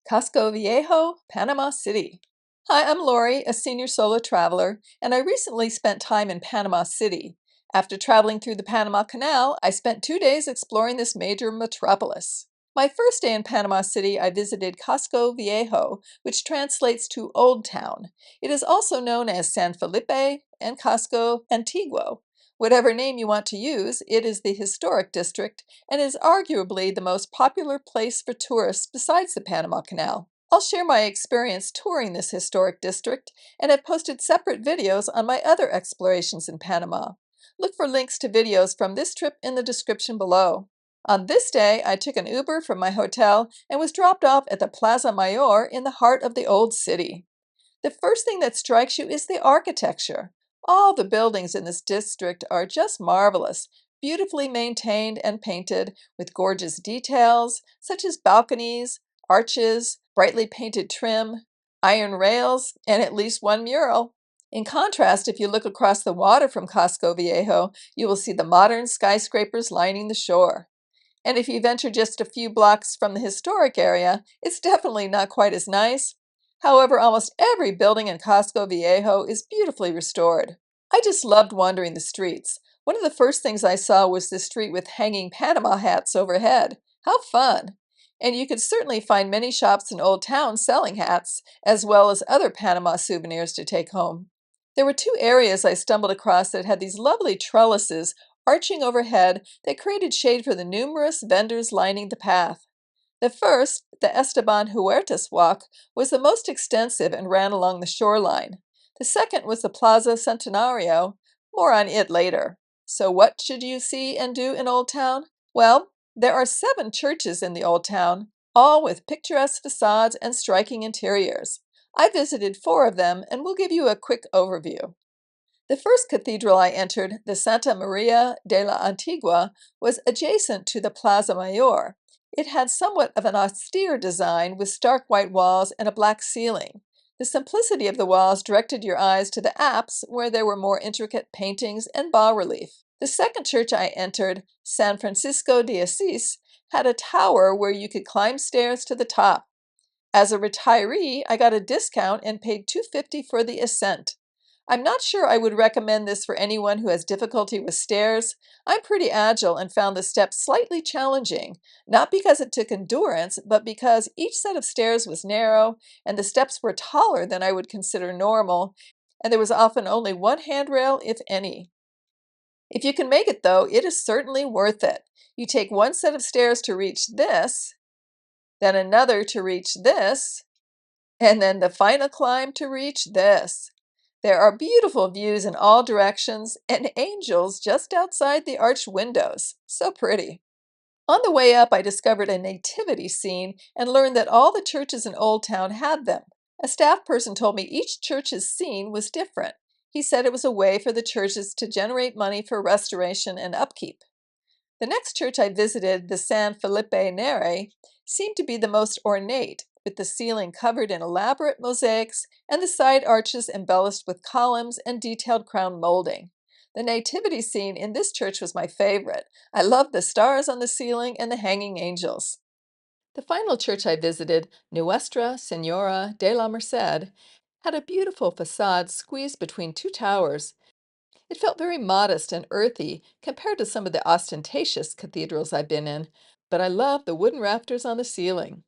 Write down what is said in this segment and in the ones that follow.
Casco Viejo, Panama City. Hi, I'm Lori, a senior solo traveler, and I recently spent time in Panama City. After traveling through the Panama Canal, I spent 2 days exploring this major metropolis. My first day in Panama City, I visited Casco Viejo, which translates to Old Town. It is also known as San Felipe and Casco Antiguo. Whatever name you want to use, it is the historic district and is arguably the most popular place for tourists besides the Panama Canal. I'll share my experience touring this historic district and have posted separate videos on my other explorations in Panama. Look for links to videos from this trip in the description below. On this day, I took an Uber from my hotel and was dropped off at the Plaza Mayor in the heart of the old city. The first thing that strikes you is the architecture. All the buildings in this district are just marvelous, beautifully maintained and painted with gorgeous details such as balconies, arches, brightly painted trim, iron rails, and at least one mural. In contrast, if you look across the water from Casco Viejo, you will see the modern skyscrapers lining the shore. And if you venture just a few blocks from the historic area, it's definitely not quite as nice. However, almost every building in Casco Viejo is beautifully restored. I just loved wandering the streets. One of the first things I saw was the street with hanging Panama hats overhead. How fun! And you could certainly find many shops in Old Town selling hats, as well as other Panama souvenirs to take home. There were two areas I stumbled across that had these lovely trellises arching overhead that created shade for the numerous vendors lining the path. The first, the Esteban Huertas Walk, was the most extensive and ran along the shoreline. The second was the Plaza Centenario. More on it later. So what should you see and do in Old Town? Well, there are 7 churches in the Old Town, all with picturesque facades and striking interiors. I visited 4 of them and will give you a quick overview. The first cathedral I entered, the Santa Maria de la Antigua, was adjacent to the Plaza Mayor. It had somewhat of an austere design with stark white walls and a black ceiling. The simplicity of the walls directed your eyes to the apse, where there were more intricate paintings and bas-relief. The second church I entered, San Francisco de Asís, had a tower where you could climb stairs to the top. As a retiree, I got a discount and paid $2.50 for the ascent. I'm not sure I would recommend this for anyone who has difficulty with stairs. I'm pretty agile and found the steps slightly challenging, not because it took endurance, but because each set of stairs was narrow and the steps were taller than I would consider normal, and there was often only one handrail, if any. If you can make it, though, it is certainly worth it. You take one set of stairs to reach this, then another to reach this, and then the final climb to reach this. There are beautiful views in all directions and angels just outside the arched windows. So pretty. On the way up, I discovered a nativity scene and learned that all the churches in Old Town had them. A staff person told me each church's scene was different. He said it was a way for the churches to generate money for restoration and upkeep. The next church I visited, the San Felipe Nere, seemed to be the most ornate, with the ceiling covered in elaborate mosaics and the side arches embellished with columns and detailed crown molding. The nativity scene in this church was my favorite. I loved the stars on the ceiling and the hanging angels. The final church I visited, Nuestra Señora de la Merced, had a beautiful facade squeezed between 2 towers. It felt very modest and earthy compared to some of the ostentatious cathedrals I've been in, but I loved the wooden rafters on the ceiling.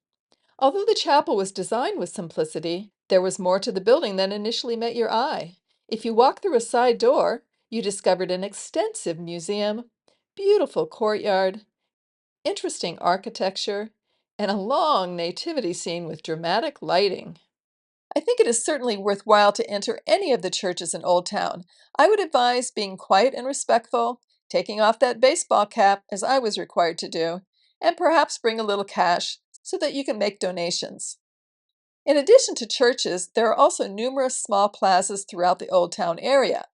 Although the chapel was designed with simplicity, there was more to the building than initially met your eye. If you walked through a side door, you discovered an extensive museum, beautiful courtyard, interesting architecture, and a long nativity scene with dramatic lighting. I think it is certainly worthwhile to enter any of the churches in Old Town. I would advise being quiet and respectful, taking off that baseball cap, as I was required to do, and perhaps bring a little cash so that you can make donations. In addition to churches, there are also numerous small plazas throughout the Old Town area.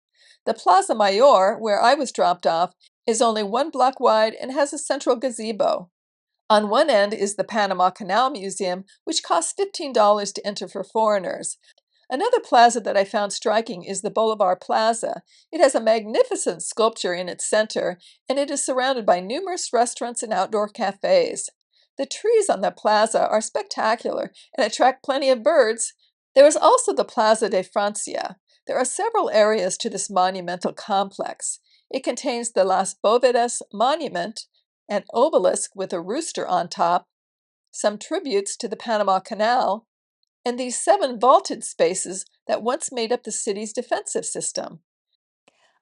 The Plaza Mayor, where I was dropped off, is only 1 block wide and has a central gazebo. On one end is the Panama Canal Museum, which costs $15 to enter for foreigners. Another plaza that I found striking is the Boulevard Plaza. It has a magnificent sculpture in its center, and it is surrounded by numerous restaurants and outdoor cafes. The trees on the plaza are spectacular and attract plenty of birds. There is also the Plaza de Francia. There are several areas to this monumental complex. It contains the Las Bóvedas monument, an obelisk with a rooster on top, some tributes to the Panama Canal, and these 7 vaulted spaces that once made up the city's defensive system.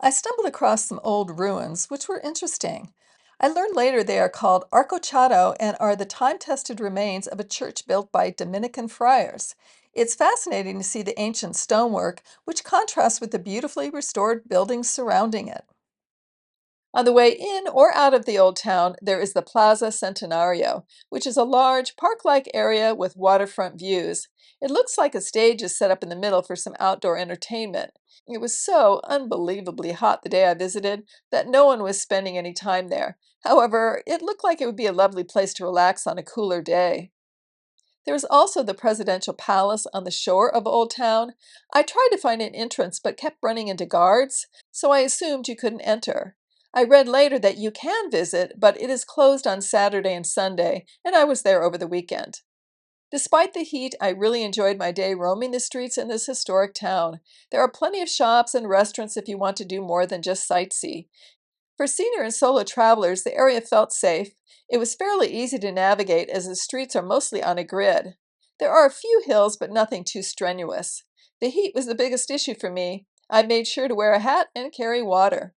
I stumbled across some old ruins, which were interesting. I learned later they are called Arcochado and are the time-tested remains of a church built by Dominican friars. It's fascinating to see the ancient stonework, which contrasts with the beautifully restored buildings surrounding it. On the way in or out of the old town, there is the Plaza Centenario, which is a large park-like area with waterfront views. It looks like a stage is set up in the middle for some outdoor entertainment. It was so unbelievably hot the day I visited that no one was spending any time there. However, it looked like it would be a lovely place to relax on a cooler day. There is also the presidential palace on the shore of Old Town. I tried to find an entrance but kept running into guards, so I assumed you couldn't enter. I read later that you can visit, but it is closed on Saturday and Sunday, and I was there over the weekend. Despite the heat, I really enjoyed my day roaming the streets in this historic town. There are plenty of shops and restaurants if you want to do more than just sightsee. For senior and solo travelers, the area felt safe. It was fairly easy to navigate as the streets are mostly on a grid. There are a few hills, but nothing too strenuous. The heat was the biggest issue for me. I made sure to wear a hat and carry water.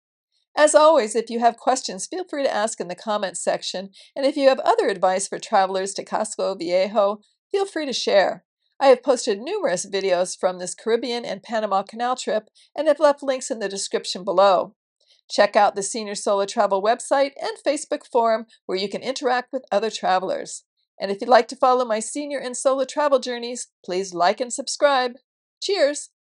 As always, if you have questions, feel free to ask in the comments section, and if you have other advice for travelers to Casco Viejo, feel free to share. I have posted numerous videos from this Caribbean and Panama Canal trip and have left links in the description below. Check out the Senior Solo Travel website and Facebook forum where you can interact with other travelers. And if you'd like to follow my senior and solo travel journeys, please like and subscribe. Cheers!